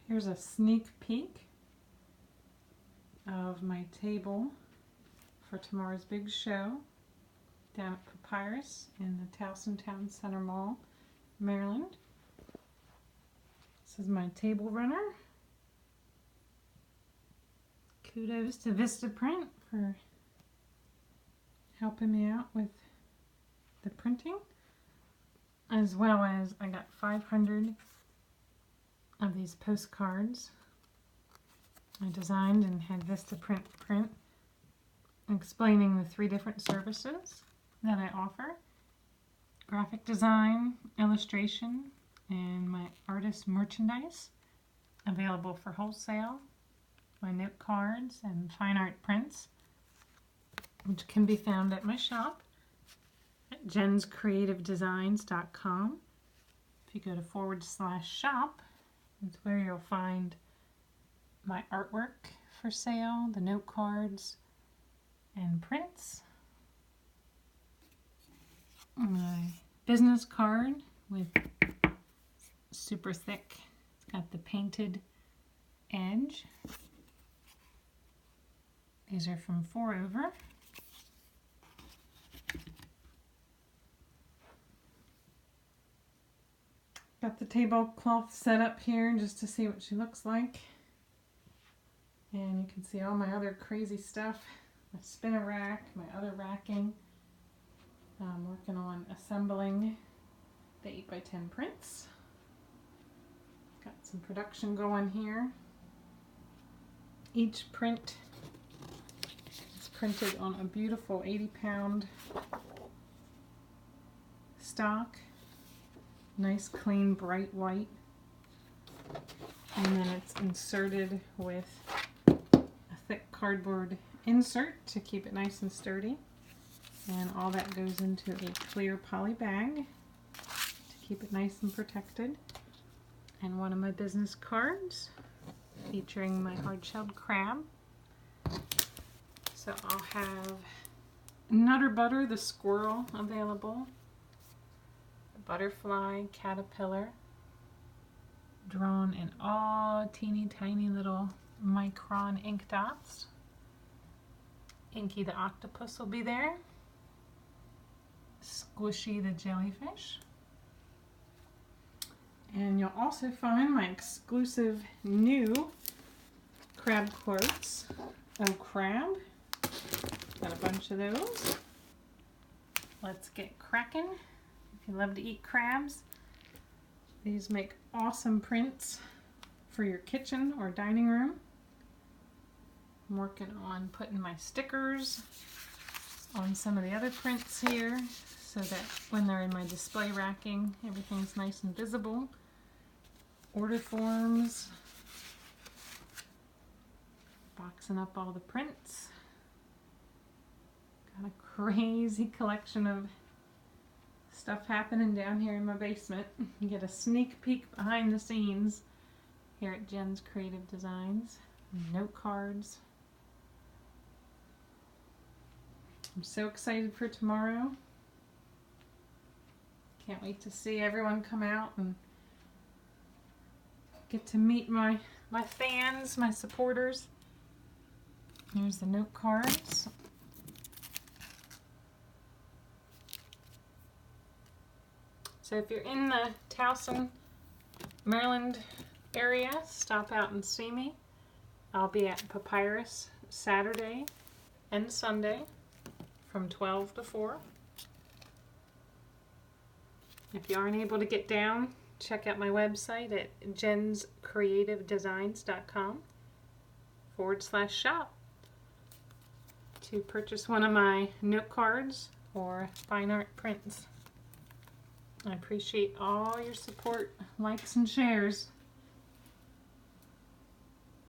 Here's a sneak peek of my table for tomorrow's big show down at Papyrus in the Towson Town Center Mall, Maryland. This is my table runner. Kudos to VistaPrint for helping me out with the printing, as well as I got 500 of these postcards I designed and had VistaPrint print, explaining the 3 different services that I offer: graphic design, illustration, and my artist merchandise, available for wholesale, my note cards and fine art prints, which can be found at my shop at jenscreativedesigns.com. If you go to /shop, it's where you'll find my artwork for sale, the note cards and prints, my business card with super thick, it's got the painted edge. These are from 4 Over. Got the tablecloth set up here just to see what she looks like. And you can see all my other crazy stuff. My spinner rack, my other racking. I'm working on assembling the 8x10 prints. Got some production going here. Each print is printed on a beautiful 80-pound stock. Nice, clean, bright white. And then it's inserted with a thick cardboard insert to keep it nice and sturdy. And all that goes into a clear poly bag to keep it nice and protected. And one of my business cards featuring my hard-shelled crab. So I'll have Nutter Butter the squirrel available, the butterfly, caterpillar, drawn in all teeny tiny little micron ink dots. Inky the octopus will be there. Squishy the jellyfish. And you'll also find my exclusive new crab quotes. Oh, crab. Got a bunch of those. Let's get cracking. If you love to eat crabs, these make awesome prints for your kitchen or dining room. I'm working on putting my stickers on some of the other prints here so that when they're in my display racking, everything's nice and visible. Order forms. Boxing up all the prints. Got a crazy collection of stuff happening down here in my basement. You get a sneak peek behind the scenes here at Jen's Creative Designs. Note cards. I'm so excited for tomorrow. Can't wait to see everyone come out and get to meet my fans, my supporters. Here's the note cards. So if you're in the Towson, Maryland area, stop out and see me. I'll be at Papyrus Saturday and Sunday from 12 to 4. If you aren't able to get down, check out my website at jenscreativedesigns.com /shop to purchase one of my note cards or fine art prints. I appreciate all your support, likes, and shares.